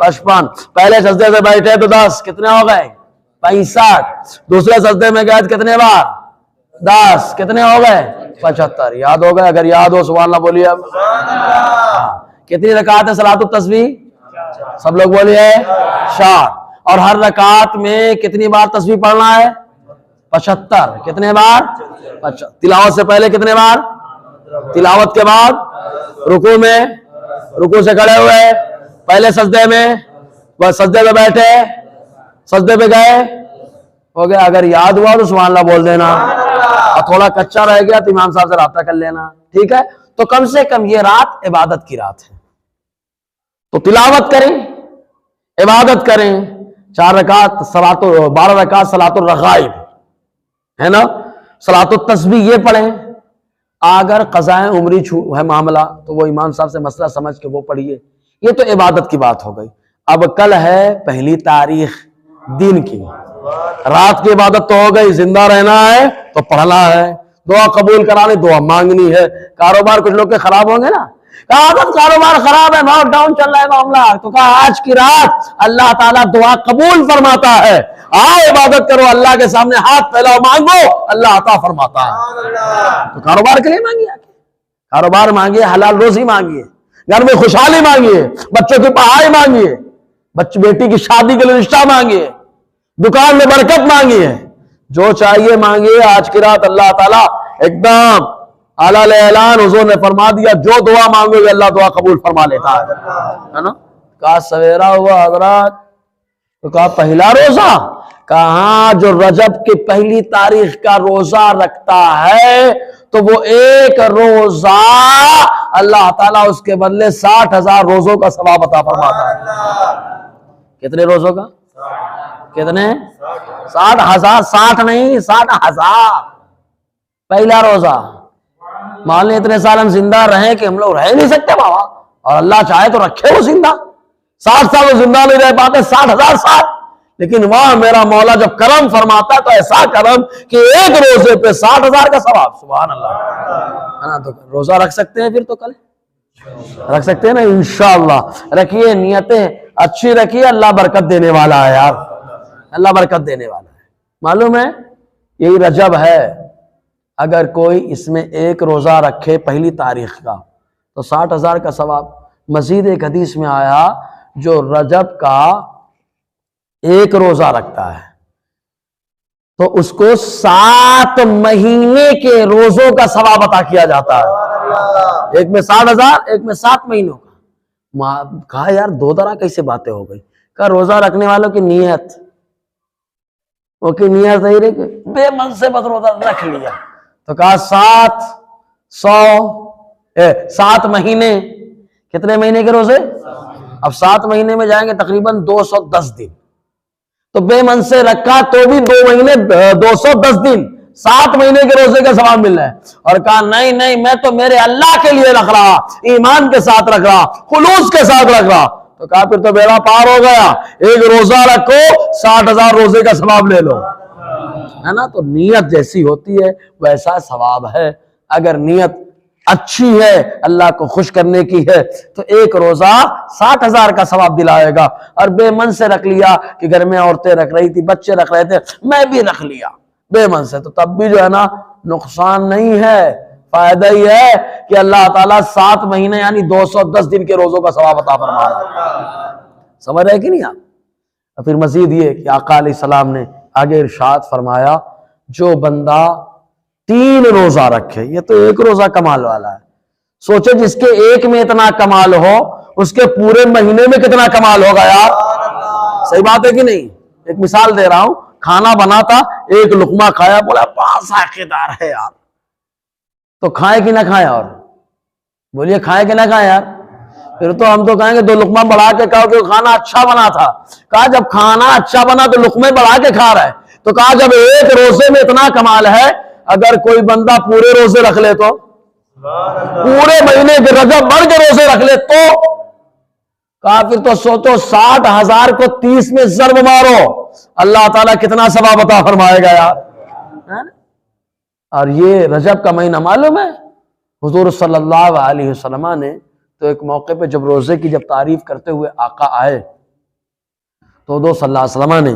[SPEAKER 1] 55. پہلے سجدے سے بیٹھے تو 10. کتنے ہو گئے؟ 65. دوسرے سجدے میں گئے تو کتنے بار؟ 10. کتنے ہو گئے؟ 75. یاد ہو گئے؟ اگر یاد ہو سبحان اللہ بولیے. اب کتنی رکعت ہے صلاۃ التسبیح؟ سب لوگ بولیے 4. اور ہر رکعت میں کتنی بار تسبیح پڑھنا ہے؟ 75. کتنے بار؟ 75. تلاوت سے پہلے کتنے بار؟ تلاوت کے بعد رکوع میں, رکوع سے کھڑے ہوئے, پہلے سجدے میں, بس سجدے پہ بیٹھے, سجدے پہ گئے, ہو گیا. اگر یاد ہوا تو سبحان اللہ بول دینا, اور تھوڑا کچا رہ گیا تو امام صاحب سے رابطہ کر لینا. ٹھیک ہے؟ تو کم سے کم یہ رات عبادت کی رات ہے, تو تلاوت کریں, عبادت کریں. 4 رکعت 12 رکعت صلاۃ الرغائب ہے نا, صلاۃ التسبیح یہ پڑھیں. اگر قضائے عمری ہے معاملہ تو وہ امام صاحب سے مسئلہ سمجھ کے وہ پڑھیے. یہ تو عبادت کی بات ہو گئی. اب کل ہے 1 تاریخ دین کی, رات کی عبادت تو ہو گئی, زندہ رہنا ہے تو پڑھنا ہے, دعا قبول کرانی, دعا مانگنی ہے. کاروبار کچھ لوگ کے خراب ہوں گے نا, کہا کاروبار خراب ہے, لاک ڈاؤن چل رہا ہے معاملہ, تو کہا آج کی رات اللہ تعالیٰ دعا قبول فرماتا ہے, آؤ عبادت کرو, اللہ کے سامنے ہاتھ پھیلاؤ, مانگو, اللہ عطا فرماتا ہے. تو کاروبار کے لیے مانگیے, کاروبار مانگیے, حلال روزی مانگیے, گھر میں خوشحالی مانگیے, بچوں کی پڑھائی مانگیے, بیٹی کی شادی کے لیے رشتہ مانگیے, دکان میں برکت مانگیے, جو چاہیے مانگیے. آج کی رات اللہ تعالیٰ ایک دم اعلیٰ اعلان حضور نے فرما دیا, جو دعا مانگو گے اللہ دعا قبول فرما لیتا ہے نا. کہا سویرا ہوا حضرات, تو کہا پہلا روزہ, کہاں جو رجب کی 1 تاریخ کا روزہ رکھتا ہے تو وہ ایک روزہ اللہ تعالیٰ اس کے بدلے 60,000 روزوں کا ثواب عطا فرماتا ہے. کتنے روزوں کا؟ کتنے؟ 60,000. 60 نہیں, 60,000 پہلا روزہ. مان لیں اتنے سال ہم زندہ رہیں کہ ہم لوگ رہ نہیں سکتے بابا, اور اللہ چاہے تو رکھے وہ زندہ. 60 سال وہ زندہ نہیں رہ پاتے, 60,000 سال. لیکن وہاں میرا مولا جب کرم فرماتا ہے تو ایسا کرم کہ ایک روزے پہ 60,000 کا ثواب. سبحان اللہ. تو روزہ رکھ سکتے ہیں, پھر تو کل رکھ سکتے ہیں نا انشاءاللہ. رکھیے, نیتیں اچھی رکھیے, اللہ برکت دینے والا ہے یار, اللہ برکت دینے والا ہے. معلوم ہے یہی رجب ہے, اگر کوئی اس میں ایک روزہ رکھے 1 تاریخ کا تو 60,000 کا ثواب. مزید ایک حدیث میں آیا جو رجب کا ایک روزہ رکھتا ہے تو اس کو 7 مہینے کے روزوں کا ثواب عطا کیا جاتا ہے. ایک میں 60,000, ایک میں 7 مہینوں کا. کہا یار دو طرح کیسے باتیں ہو گئی. کہا روزہ رکھنے والوں کی نیت, وہ کی نیت صحیح رہی, بے من سے بس روزہ رکھ لیا. تو کہا 7 مہینے. کتنے مہینے کے روزے؟ اب 7 مہینے میں جائیں گے تقریباً 210 دن. تو بے من سے رکھا تو بھی 2 مہینے 210 دن 7 مہینے کے روزے کا ثواب مل رہا ہے. اور کہا نہیں میں تو میرے اللہ کے لیے رکھ رہا, ایمان کے ساتھ رکھ رہا, خلوص کے ساتھ رکھ رہا. تو کہا پھر تو بیڑا پار ہو گیا, ایک روزہ رکھو 60,000 روزے کا ثواب لے لو, ہے نا. تو نیت جیسی ہوتی ہے ویسا ثواب ہے. اگر نیت اچھی ہے, اللہ کو خوش کرنے کی ہے, تو ایک روزہ 60,000 کا ثواب دلائے گا. اور بے من سے رکھ لیا کہ گھر میں عورتیں رکھ رہی تھی, بچے رکھ رہے تھے, میں بھی رکھ لیا بے من سے, تو تب بھی جو ہے نا نقصان نہیں ہے, فائدہ ہی ہے کہ اللہ تعالیٰ 7 مہینے یعنی 210 دن کے روزوں کا ثواب عطا فرما رہا ہے. سمجھ رہے کہ نہیں آپ؟ پھر مزید یہ کہ آقا علیہ السلام نے آگے ارشاد فرمایا, جو بندہ 3 روزہ رکھے, یہ تو ایک روزہ کمال والا ہے, سوچے جس کے ایک میں اتنا کمال ہو اس کے پورے مہینے میں کتنا کمال ہوگا یار. صحیح بات ہے کہ نہیں؟ ایک مثال دے رہا ہوں, کھانا بنا تھا, ایک لقمہ کھایا, بولا بہت ذائقے دار ہے یار. تو کھائے کہ نہ کھائے؟ اور بولیے کھائے کہ نہ کھائے یار؟ پھر تو ہم تو کہیں گے 2 لقمہ بڑھا کے کھاؤ کہ کھانا اچھا بنا تھا. کہا جب کھانا اچھا بنا تو لقمے بڑھا کے کھا رہا ہے. تو کہا جب ایک روزے میں اتنا کمال ہے, اگر کوئی بندہ پورے روزے رکھ لے تو پورے مہینے کے رجب بھر کے روزے رکھ لے تو کافر تو 60,000 کو 30 میں ضرب مارو، اللہ تعالیٰ کتنا ثواب عطا فرمائے گا یار۔ اور یہ رجب کا مہینہ معلوم ہے، حضور صلی اللہ علیہ وسلم نے تو ایک موقع پہ جب روزے کی جب تعریف کرتے ہوئے آقا آئے تو حضور صلی اللہ علیہ وسلم نے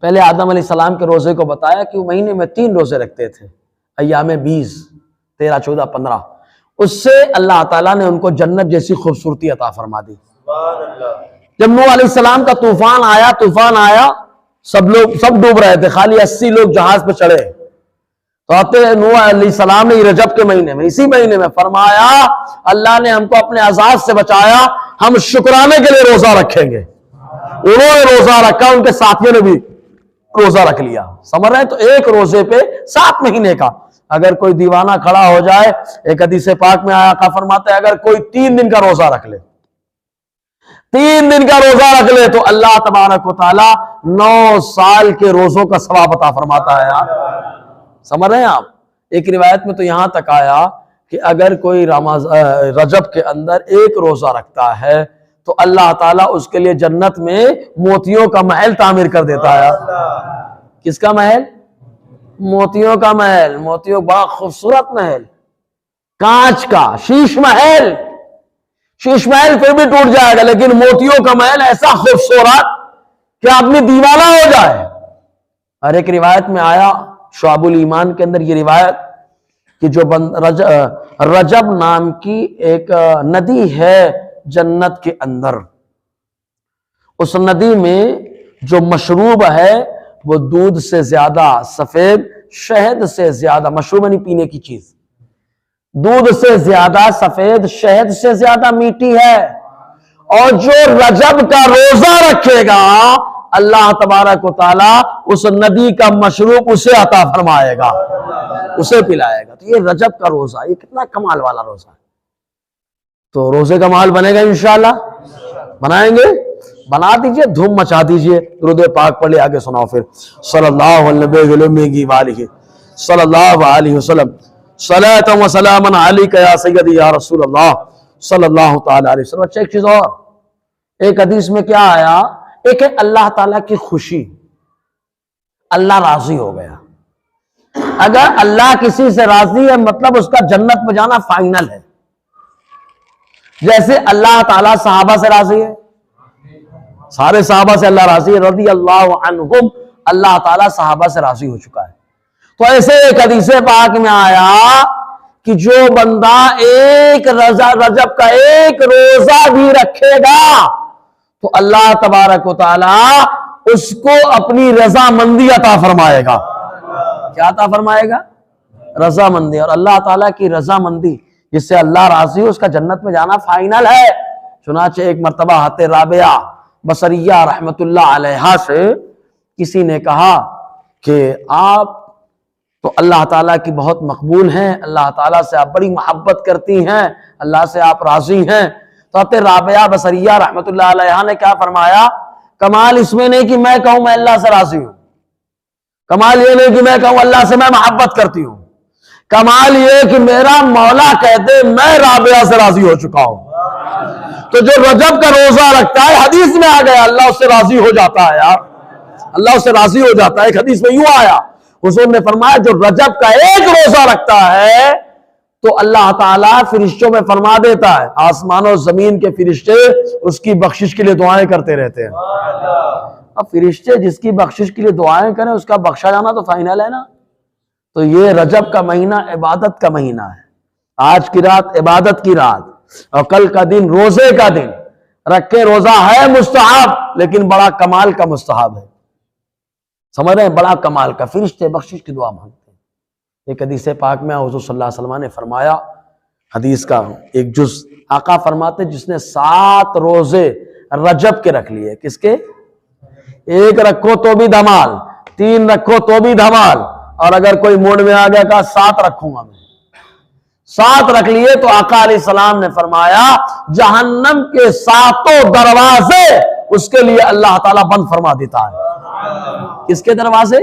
[SPEAKER 1] پہلے آدم علیہ السلام کے روزے کو بتایا کہ وہ مہینے میں 3 روزے رکھتے تھے، ایام 20، 13، 14، 15۔ اس سے اللہ تعالیٰ نے ان کو جنت جیسی خوبصورتی عطا فرما دی۔ جب نوح علیہ السلام کا طوفان آیا، سب ڈوب رہے تھے، خالی 80 لوگ جہاز پہ چڑھے تو آتے نوح علیہ السلام نے رجب کے مہینے میں، اسی مہینے میں فرمایا اللہ نے ہم کو اپنے عذاب سے بچایا، ہم شکرانے کے لیے روزہ رکھیں گے۔ انہوں نے روزہ رکھا، ان کے ساتھیوں نے بھی روزہ رکھ لیا۔ سمجھ رہے ہیں؟ تو ایک روزے پہ 7 مہینے کا۔ اگر کوئی دیوانہ کھڑا ہو جائے، ایک حدیث پاک میں آیا، آقا فرماتا ہے اگر کوئی 3 دن کا روزہ رکھ لے، 3 دن کا روزہ رکھ لے تو اللہ تبارک و تعالی 9 سال کے روزوں کا ثواب عطا فرماتا ہے یار۔ سمجھ رہے ہیں آپ؟ ایک روایت میں تو یہاں تک آیا کہ اگر کوئی رجب کے اندر 1 روزہ رکھتا ہے تو اللہ تعالیٰ اس کے لیے جنت میں موتیوں کا محل تعمیر کر دیتا ہے۔ کس کا محل؟ موتیوں کا محل، موتیوں بڑا خوبصورت محل، کانچ کا شیش محل پھر بھی ٹوٹ جائے گا، لیکن موتیوں کا محل ایسا خوبصورت کہ آدمی دیوانہ ہو جائے۔ اور ایک روایت میں آیا شعب الایمان کے اندر یہ روایت کہ جو رجب نام کی ایک ندی ہے جنت کے اندر، اس ندی میں جو مشروب ہے وہ دودھ سے زیادہ سفید، شہد سے زیادہ، مشروب نہیں پینے کی چیز، دودھ سے زیادہ سفید، شہد سے زیادہ میٹھی ہے۔ اور جو رجب کا روزہ رکھے گا اللہ تبارک و تعالی اس ندی کا مشروب اسے عطا فرمائے گا، اسے پلائے گا۔ تو یہ رجب کا روزہ، یہ کتنا کمال والا روزہ ہے۔ تو روزے کا مال بنے گا انشاءاللہ، بنائیں گے، بنا دیجئے، دھوم مچا دیجئے، درود پاک پڑھ لے، آگے سناؤ پھر صلی اللہ علیہ وسلم صلاۃ و سلام علیک یا سیدی یا رسول اللہ صلی اللہ تعالی علیہ وسلم۔ اچھا ایک چیز اور، ایک حدیث میں کیا آیا، ایک ہے اللہ تعالیٰ کی خوشی، اللہ راضی ہو گیا۔ اگر اللہ کسی سے راضی ہے مطلب اس کا جنت میں جانا فائنل ہے۔ جیسے اللہ تعالیٰ صحابہ سے راضی ہے، سارے صحابہ سے اللہ راضی ہے، رضی اللہ عنہم، اللہ تعالیٰ صحابہ سے راضی ہو چکا ہے۔ تو ایسے ایک حدیث پاک میں آیا کہ جو بندہ ایک رجب کا 1 روزہ بھی رکھے گا تو اللہ تبارک و تعالی اس کو اپنی رضامندی عطا فرمائے گا۔ کیا عطا فرمائے گا؟ رضامندی۔ اور اللہ تعالیٰ کی رضامندی، جس سے اللہ راضی ہو، اس کا جنت میں جانا فائنل ہے۔ چنانچہ ایک مرتبہ حضرت رابعہ بصریہ رحمت اللہ علیہا سے کسی نے کہا کہ آپ تو اللہ تعالیٰ کی بہت مقبول ہیں، اللہ تعالیٰ سے آپ بڑی محبت کرتی ہیں، اللہ سے آپ راضی ہیں۔ تو حضرت رابعہ بصریہ رحمت اللہ علیہا نے کیا فرمایا، کمال اس میں نہیں کہ میں کہوں میں اللہ سے راضی ہوں، کمال یہ نہیں کہ میں کہوں اللہ سے میں محبت کرتی ہوں، کمال یہ کہ میرا مولا کہہ دے میں رابعہ سے راضی ہو چکا ہوں۔ تو جو رجب کا روزہ رکھتا ہے، حدیث میں آ گیا اللہ اس سے راضی ہو جاتا ہے یار، اللہ اس سے راضی ہو جاتا ہے۔ ایک حدیث میں یوں آیا، حضور نے فرمایا جو رجب کا 1 روزہ رکھتا ہے تو اللہ تعالیٰ فرشتوں میں فرما دیتا ہے، آسمان و زمین کے فرشتے اس کی بخشش کے لیے دعائیں کرتے رہتے ہیں۔ اب فرشتے جس کی بخشش کے لیے دعائیں کریں اس کا بخشا جانا تو فائنل ہے نا۔ تو یہ رجب کا مہینہ عبادت کا مہینہ ہے، آج کی رات عبادت کی رات اور کل کا دن روزے کا دن۔ رکھے روزہ ہے مستحب لیکن بڑا کمال کا مستحب ہے، سمجھ رہے ہیں، بڑا کمال کا، فرشتے بخشش کی دعا مانگتے ہیں۔ ایک حدیث پاک میں حضور صلی اللہ علیہ وسلم نے فرمایا، حدیث کا ایک جز، آقا فرماتے جس نے 7 روزے رجب کے رکھ لیے، کس کے؟ 1 رکھو تو بھی دھمال، 3 رکھو تو بھی دھمال، اور اگر کوئی موڈ میں آ گیا کہا 7 رکھوں گا میں، 7 رکھ لیے تو آقا علیہ السلام نے فرمایا جہنم کے 7 دروازے اس کے لیے اللہ تعالیٰ بند فرما دیتا ہے۔ کس کے دروازے؟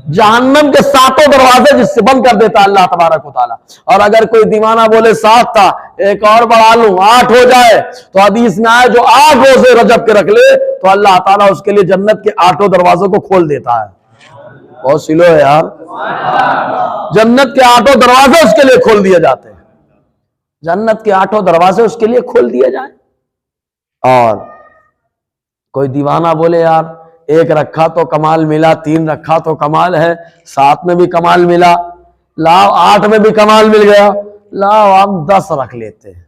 [SPEAKER 1] جہنم کے 7 دروازے جس سے بند کر دیتا اللہ تبارک و تعالیٰ. اور اگر کوئی دیوانہ بولے 7 تھا ایک اور بڑھا لوں 8 ہو جائے تو حدیث میں آئے جو 8 روزے رجب کے رکھ لے تو اللہ تعالیٰ اس کے لیے جنت کے 8 دروازوں کو کھول دیتا ہے. بہت سلو ہے یار, جنت کے 8 دروازے اس کے لیے کھول دیے جاتے ہیں. جنت کے 8 دروازے اس کے لیے کھول دیے جائیں. اور کوئی دیوانہ بولے یار 1 رکھا تو کمال ملا, 3 رکھا تو کمال ہے, 7 میں بھی کمال ملا, لاؤ 8 میں بھی کمال مل گیا, لاؤ ہم 10 رکھ لیتے ہیں.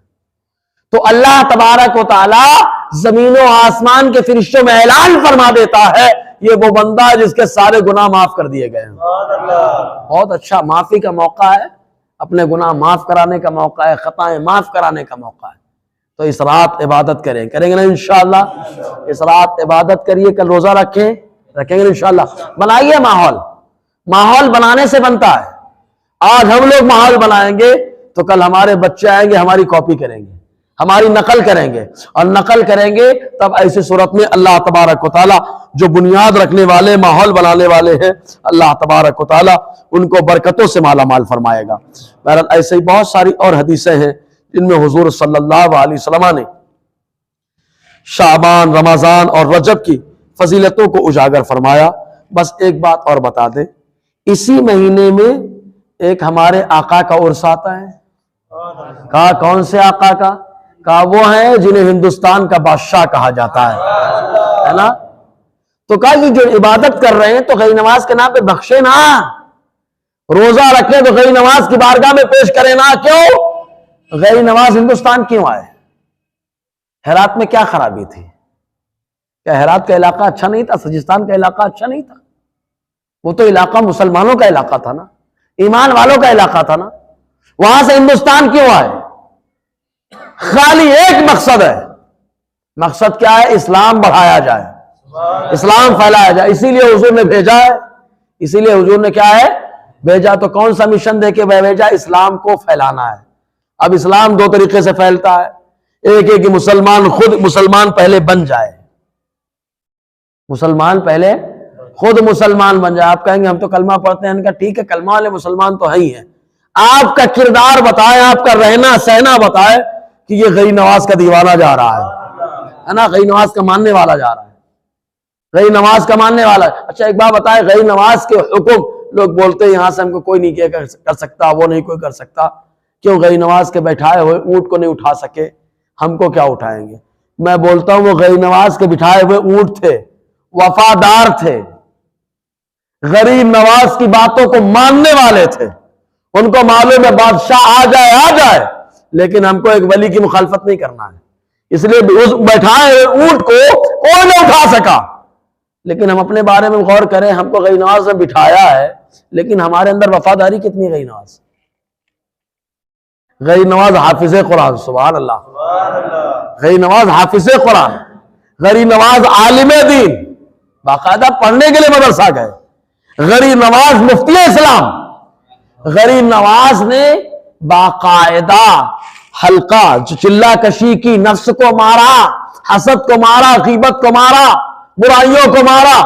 [SPEAKER 1] تو اللہ تبارک و تعالی زمین و آسمان کے فرشتوں میں اعلان فرما دیتا ہے یہ وہ بندہ ہے جس کے سارے گناہ معاف کر دیے گئے ہیں. بہت اچھا, معافی کا موقع ہے, اپنے گناہ معاف کرانے کا موقع ہے, خطائیں معاف کرانے کا موقع ہے. تو اس رات عبادت کریں گے نا انشاءاللہ. اس رات عبادت کریے, کل روزہ رکھیں گے انشاءاللہ. بنائیے ماحول بنانے سے بنتا ہے. آج ہم لوگ ماحول بنائیں گے تو کل ہمارے بچے آئیں گے, ہماری کاپی کریں گے, ہماری نقل کریں گے, اور نقل کریں گے تب ایسی صورت میں اللہ تبارک و تعالیٰ جو بنیاد رکھنے والے ماحول بنانے والے ہیں اللہ تبارک و تعالیٰ ان کو برکتوں سے مالا مال فرمائے گا. بہرحال ایسے ہی بہت ساری اور حدیثیں ہیں جن میں حضور صلی اللہ علیہ وسلم نے شعبان, رمضان اور رجب کی فضیلتوں کو اجاگر فرمایا. بس ایک بات اور بتا دیں, اسی مہینے میں ایک ہمارے آقا کا عرس آتا ہے. کہا کون سے آقا کا؟ کہا وہ ہیں جنہیں ہندوستان کا بادشاہ کہا جاتا ہے نا. تو کہا یہ جو عبادت کر رہے ہیں تو غیر نماز کے نام پہ بخشے نا, روزہ رکھیں تو غیر نماز کی بارگاہ میں پیش کریں نا. کیوں غیر نماز ہندوستان کیوں آئے؟ ہرات میں کیا خرابی تھی؟ کیا ہرات کا علاقہ اچھا نہیں تھا؟ سجستان کا علاقہ اچھا نہیں تھا؟ وہ تو علاقہ مسلمانوں کا علاقہ تھا نا, ایمان والوں کا علاقہ تھا نا. وہاں سے ہندوستان کیوں آئے؟ خالی ایک مقصد ہے. مقصد کیا ہے؟ اسلام بڑھایا جائے, اسلام پھیلایا جائے. اسی لیے حضور نے بھیجا ہے. اسی لیے حضور نے کیا ہے بھیجا. تو کون سا مشن دے کے بھیجا؟ اسلام کو پھیلانا ہے. اب اسلام 2 طریقے سے پھیلتا ہے. ایک ہے کہ مسلمان پہلے بن جائے, مسلمان پہلے خود مسلمان بن جائے. آپ کہیں گے ہم تو کلمہ پڑھتے ہیں. ان کا ٹھیک ہے, کلمہ والے مسلمان تو ہی ہیں. آپ کا کردار بتائے, آپ کا رہنا سہنا بتائے کہ یہ غیر نواز کا دیوانہ جا رہا ہے نا, غیر نواز کا ماننے والا جا رہا ہے, غیر نواز کا ماننے والا ہے. اچھا ایک بات بتائے, غیر نواز کے حکم لوگ بولتے ہیں یہاں سے ہم کو کوئی نہیں کر سکتا, وہ نہیں کوئی کر سکتا. کیوں غیر نواز کے بیٹھائے ہوئے اونٹ کو نہیں اٹھا سکے, ہم کو کیا اٹھائیں گے؟ میں بولتا ہوں وہ غیر نواز کے بٹھائے ہوئے اونٹ تھے, وفادار تھے, غریب نواز کی باتوں کو ماننے والے تھے. ان کو معلوم ہے بادشاہ آ جائے لیکن ہم کو ایک ولی کی مخالفت نہیں کرنا ہے. اس لیے اس بیٹھائے ہوئے اونٹ کو کوئی نہ اٹھا سکا. لیکن ہم اپنے بارے میں غور کریں, ہم کو غیر نواز نے بٹھایا ہے لیکن ہمارے اندر وفاداری کتنی؟ غیر نواز حافظ قرآن, سبحان اللہ, غیر نواز حافظ قرآن, غیر نواز عالم دین, باقاعدہ پڑھنے کے لیے مدرسہ گئے. غیر نواز مفتی اسلام, غیر نواز نے باقاعدہ حلقہ جو چلہ کشی کی, نفس کو مارا, حسد کو مارا, غیبت کو مارا, برائیوں کو مارا,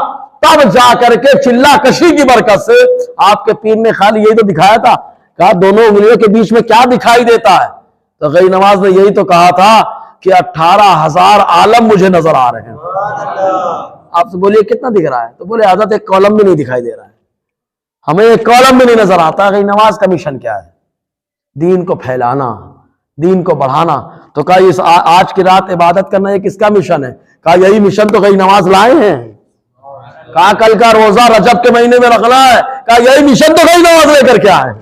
[SPEAKER 1] تب جا کر کے چلہ کشی کی برکت سے آپ کے پیر نے خالی یہی تو دکھایا تھا. کہا دونوں انگلیوں کے بیچ میں کیا دکھائی دیتا ہے؟ تو غیر نواز نے یہی تو کہا تھا کہ 18,000 عالم مجھے نظر آ رہے ہیں. آپ سے بولیے کتنا دکھ رہا ہے؟ تو بولے حضرت ایک کالم بھی نہیں دکھائی دے رہا ہے, ہمیں ایک کالم بھی نہیں نظر آتا. غیر نواز کا مشن کیا ہے؟ دین کو پھیلانا, دین کو بڑھانا. تو کہا اس آج کی رات عبادت کرنا یہ کس کا مشن ہے؟ کہا یہی مشن تو غیر نواز لائے ہیں. کہا کل کا روزہ رجب کے مہینے میں رکھنا ہے. کہا یہی مشن تو غیر نواز لے کر کے آئے.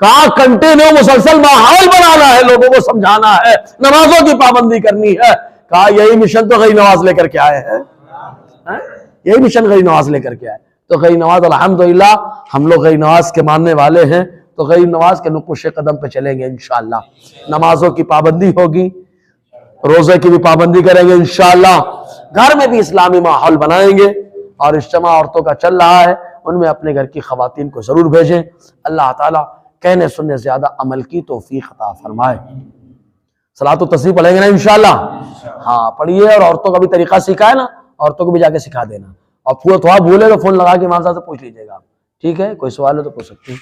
[SPEAKER 1] کہا کنٹینیو مسلسل ماحول بنانا ہے, لوگوں کو سمجھانا ہے, نمازوں کی پابندی کرنی ہے. کہا یہی مشن تو غیر نواز لے کر کے آئے ہیں, یہی مشن غیر نواز لے کر کے آئے. تو غیر نواز الحمدللہ ہم لوگ غیر نواز کے ماننے والے ہیں. تو غیر نواز کے نقوش قدم پہ چلیں گے انشاءاللہ. نمازوں کی پابندی ہوگی, روزے کی بھی پابندی کریں گے انشاءاللہ. گھر میں بھی اسلامی ماحول بنائیں گے. اور اجتماع عورتوں کا چل رہا ہے, ان میں اپنے گھر کی خواتین کو ضرور بھیجیں. اللہ تعالیٰ کہنے سننے زیادہ عمل کی توفیق عطا فرمائے. صلاۃ و تسبیح پڑھیں گے نا انشاءاللہ؟ ہاں پڑھیے. اور عورتوں کا بھی طریقہ سکھا ہے نا, عورتوں کو بھی جا کے سکھا دینا. اور تھوڑا بھولے تو فون لگا کے امام صاحب سے پوچھ لیجیے گا. ٹھیک ہے، کوئی سوال ہو تو پوچھ سکتے ہیں.